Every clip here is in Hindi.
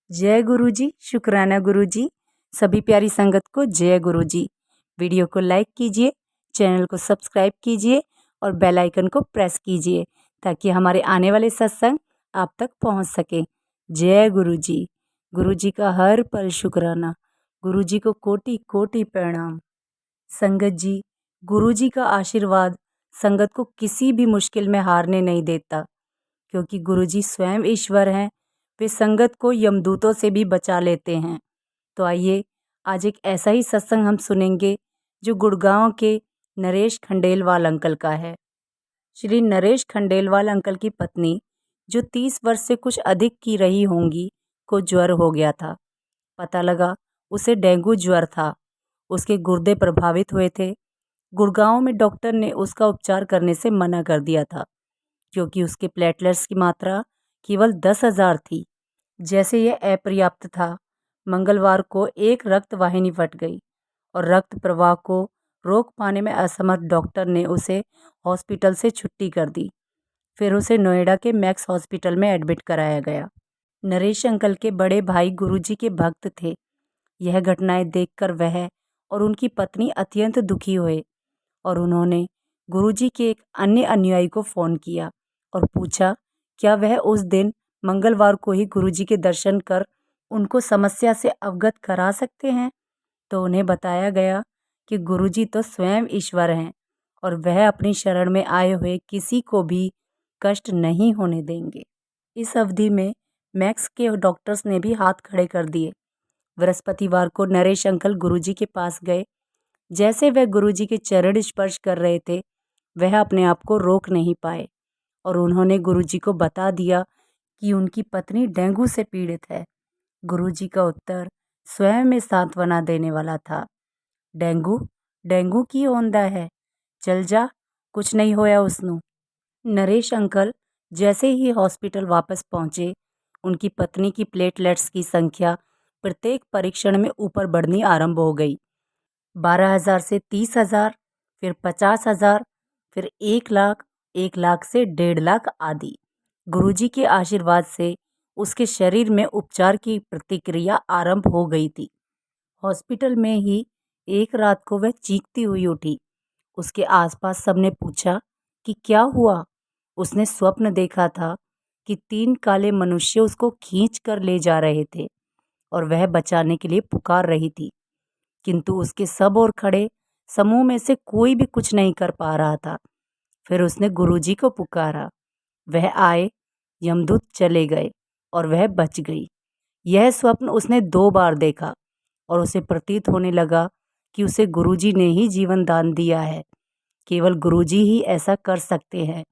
जय गुरु जी, शुक्राना गुरु जी। सभी प्यारी संगत को जय गुरु जी। वीडियो को लाइक कीजिए, चैनल को सब्सक्राइब कीजिए और बेल आइकन को प्रेस कीजिए ताकि हमारे आने वाले सत्संग आप तक पहुंच सके। जय गुरु जी। गुरु जी का हर पल शुक्राना। गुरु जी को कोटि कोटि प्रणाम। संगत जी, गुरु जी का आशीर्वाद संगत को किसी भी मुश्किल में हारने नहीं देता, क्योंकि गुरु जी स्वयं ईश्वर हैं। वे संगत को यमदूतों से भी बचा लेते हैं। तो आइए आज एक ऐसा ही सत्संग हम सुनेंगे जो गुड़गांव के नरेश खंडेलवाल अंकल का है। श्री नरेश खंडेलवाल अंकल की पत्नी, जो 30 वर्ष से कुछ अधिक की रही होंगी, को ज्वर हो गया था। पता लगा उसे डेंगू ज्वर था। उसके गुर्दे प्रभावित हुए थे। गुड़गांव में डॉक्टर ने उसका उपचार करने से मना कर दिया था, क्योंकि उसके प्लेटलेट्स की मात्रा केवल 10,000 थी। जैसे यह अपर्याप्त था, मंगलवार को एक रक्त वाहिनी फट गई और रक्त प्रवाह को रोक पाने में असमर्थ डॉक्टर ने उसे हॉस्पिटल से छुट्टी कर दी। फिर उसे नोएडा के मैक्स हॉस्पिटल में एडमिट कराया गया। नरेश अंकल के बड़े भाई गुरुजी के भक्त थे। यह घटनाएं देखकर वह और उनकी पत्नी अत्यंत दुखी हुए और उन्होंने गुरुजी के एक अन्य अनुयायी को फ़ोन किया और पूछा क्या वह उस दिन मंगलवार को ही गुरुजी के दर्शन कर उनको समस्या से अवगत करा सकते हैं। तो उन्हें बताया गया कि गुरुजी तो स्वयं ईश्वर हैं और वह अपनी शरण में आए हुए किसी को भी कष्ट नहीं होने देंगे। इस अवधि में मैक्स के डॉक्टर्स ने भी हाथ खड़े कर दिए। बृहस्पतिवार को नरेश अंकल गुरुजी के पास गए। जैसे वह गुरुजी के चरण स्पर्श कर रहे थे, वह अपने आप को रोक नहीं पाए और उन्होंने गुरुजी को बता दिया कि उनकी पत्नी डेंगू से पीड़ित है। गुरुजी का उत्तर स्वयं में सांत्वना देने वाला था। डेंगू डेंगू की ओंदा है, चल जा, कुछ नहीं होया उसनू। नरेश अंकल जैसे ही हॉस्पिटल वापस पहुंचे, उनकी पत्नी की प्लेटलेट्स की संख्या प्रत्येक परीक्षण में ऊपर बढ़नी आरंभ हो गई। 12,000 से 30,000, फिर 50,000, फिर 1 लाख, 1 लाख से 1.5 लाख आदि। गुरुजी के आशीर्वाद से उसके शरीर में उपचार की प्रतिक्रिया आरंभ हो गई थी। हॉस्पिटल में ही एक रात को वह चीखती हुई उठी। उसके आसपास सबने पूछा कि क्या हुआ। उसने स्वप्न देखा था कि 3 काले मनुष्य उसको खींच कर ले जा रहे थे और वह बचाने के लिए पुकार रही थी, किंतु उसके सब और खड़े समूह में से कोई भी कुछ नहीं कर पा रहा था। फिर उसने गुरुजी को पुकारा, वह आए, यमदूत चले गए और वह बच गई। यह स्वप्न उसने 2 बार देखा और उसे प्रतीत होने लगा कि उसे गुरुजी ने ही जीवन दान दिया है। केवल गुरुजी ही ऐसा कर सकते हैं।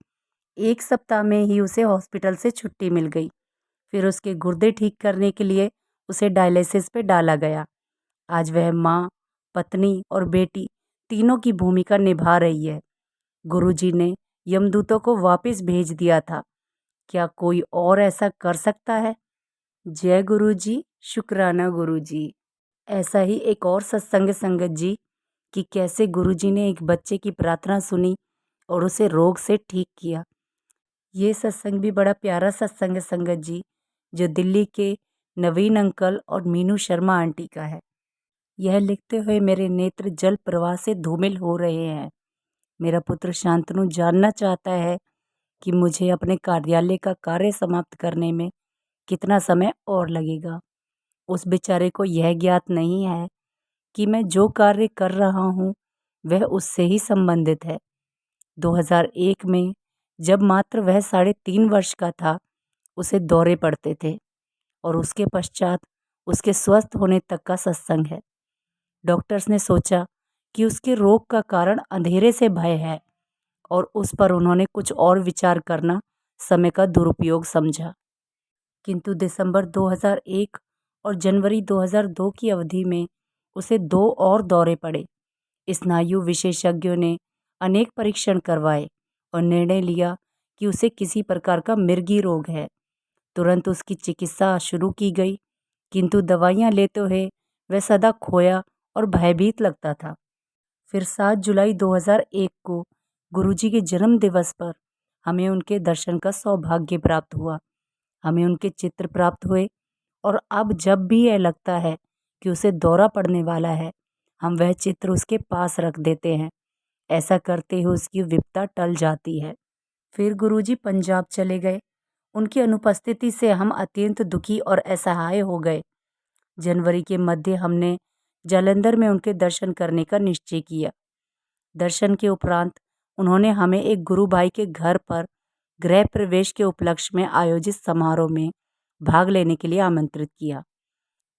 1 सप्ताह में ही उसे हॉस्पिटल से छुट्टी मिल गई। फिर उसके गुर्दे ठीक करने के लिए उसे डायलिसिस पे डाला गया। आज वह माँ, पत्नी और बेटी तीनों की भूमिका निभा रही है। गुरुजी ने यमदूतों को वापस भेज दिया था। क्या कोई और ऐसा कर सकता है? जय गुरु जी, शुक्राना गुरु जी। ऐसा ही एक और सत्संग संगत जी कि कैसे गुरुजी ने एक बच्चे की प्रार्थना सुनी और उसे रोग से ठीक किया। ये सत्संग भी बड़ा प्यारा सत्संग है संगत जी, जो दिल्ली के नवीन अंकल और मीनू शर्मा आंटी का है। यह लिखते हुए मेरे नेत्र जल प्रवाह से धूमिल हो रहे हैं। मेरा पुत्र शांतनु जानना चाहता है कि मुझे अपने कार्यालय का कार्य समाप्त करने में कितना समय और लगेगा। उस बेचारे को यह ज्ञात नहीं है कि मैं जो कार्य कर रहा हूँ वह उससे ही संबंधित है। 2001 में जब मात्र वह 3.5 वर्ष का था, उसे दौरे पड़ते थे और उसके पश्चात उसके स्वस्थ होने तक का सत्संग है। डॉक्टर्स ने सोचा कि उसके रोग का कारण अंधेरे से भय है और उस पर उन्होंने कुछ और विचार करना समय का दुरुपयोग समझा। किंतु दिसंबर 2001 और जनवरी 2002 की अवधि में उसे 2 और दौरे पड़े। स्नायु विशेषज्ञों ने अनेक परीक्षण करवाए और निर्णय लिया कि उसे किसी प्रकार का मिर्गी रोग है। तुरंत उसकी चिकित्सा शुरू की गई, किंतु दवाइयाँ लेते हुए वह सदा खोया और भयभीत लगता था। फिर 7 जुलाई 2001 को गुरुजी के जन्म दिवस पर हमें उनके दर्शन का सौभाग्य प्राप्त हुआ। हमें उनके चित्र प्राप्त हुए और अब जब भी यह लगता है कि उसे दौरा पड़ने वाला है, हम वह चित्र उसके पास रख देते हैं। ऐसा करते ही उसकी विपदा टल जाती है। फिर गुरुजी पंजाब चले गए। उनकी अनुपस्थिति से हम अत्यंत दुखी और असहाय हो गए। जनवरी के मध्य हमने जालंधर में उनके दर्शन करने का निश्चय किया। दर्शन के उपरांत उन्होंने हमें एक गुरु भाई के घर पर गृह प्रवेश के उपलक्ष्य में आयोजित समारोह में भाग लेने के लिए आमंत्रित किया।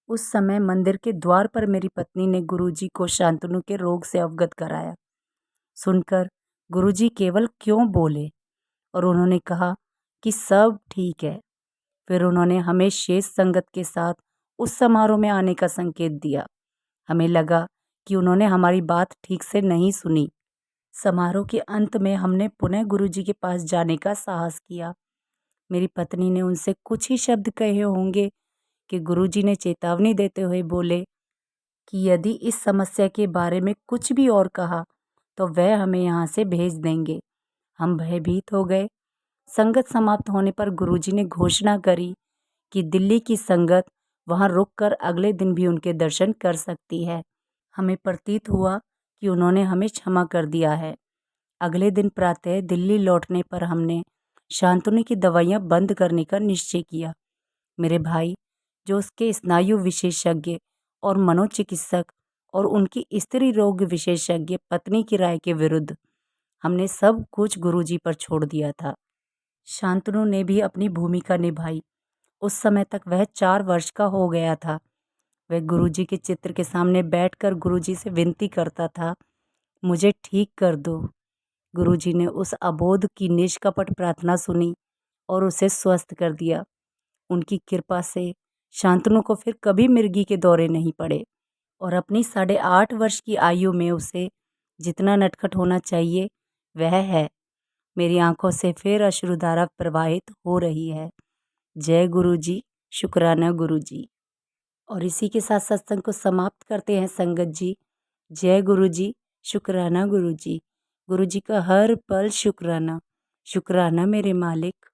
उस समय मंदिर के द्वार पर मेरी पत्नी ने गुरुजी को शांतनु के रोग से अवगत कराया। सुनकर गुरुजी केवल क्यों बोले और उन्होंने कहा कि सब ठीक है। फिर उन्होंने हमें शेष संगत के साथ उस समारोह में आने का संकेत दिया। हमें लगा कि उन्होंने हमारी बात ठीक से नहीं सुनी। समारोह के अंत में हमने पुनः गुरुजी के पास जाने का साहस किया। मेरी पत्नी ने उनसे कुछ ही शब्द कहे होंगे कि गुरुजी ने चेतावनी देते हुए बोले कि यदि इस समस्या के बारे में कुछ भी और कहा तो वह हमें यहाँ से भेज देंगे। हम भयभीत हो गए। संगत समाप्त होने पर गुरुजी ने घोषणा करी कि दिल्ली की संगत वहां रुककर अगले दिन भी उनके दर्शन कर सकती है। हमें प्रतीत हुआ कि उन्होंने हमें क्षमा कर दिया है। अगले दिन प्रातः दिल्ली लौटने पर हमने शांतनु की दवाइयाँ बंद करने का निश्चय किया। मेरे भाई, जो उसके स्नायु विशेषज्ञ और मनोचिकित्सक और उनकी स्त्री रोग विशेषज्ञ पत्नी की राय के विरुद्ध, हमने सब कुछ गुरुजी पर छोड़ दिया था। शांतनु ने भी अपनी भूमिका निभाई। उस समय तक वह 4 वर्ष का हो गया था। वह गुरुजी के चित्र के सामने बैठकर गुरुजी से विनती करता था, मुझे ठीक कर दो। गुरुजी ने उस अबोध की निष्कपट प्रार्थना सुनी और उसे स्वस्थ कर दिया। उनकी कृपा से शांतनु को फिर कभी मिर्गी के दौरे नहीं पड़े और अपनी 8.5 वर्ष की आयु में उसे जितना नटखट होना चाहिए वह है। मेरी आंखों से फिर अश्रुधारा प्रवाहित हो रही है। जय गुरुजी, शुक्राना गुरुजी। और इसी के साथ सत्संग को समाप्त करते हैं संगत जी। जय गुरुजी, शुक्राना गुरुजी। गुरुजी का हर पल शुक्राना। शुक्राना मेरे मालिक।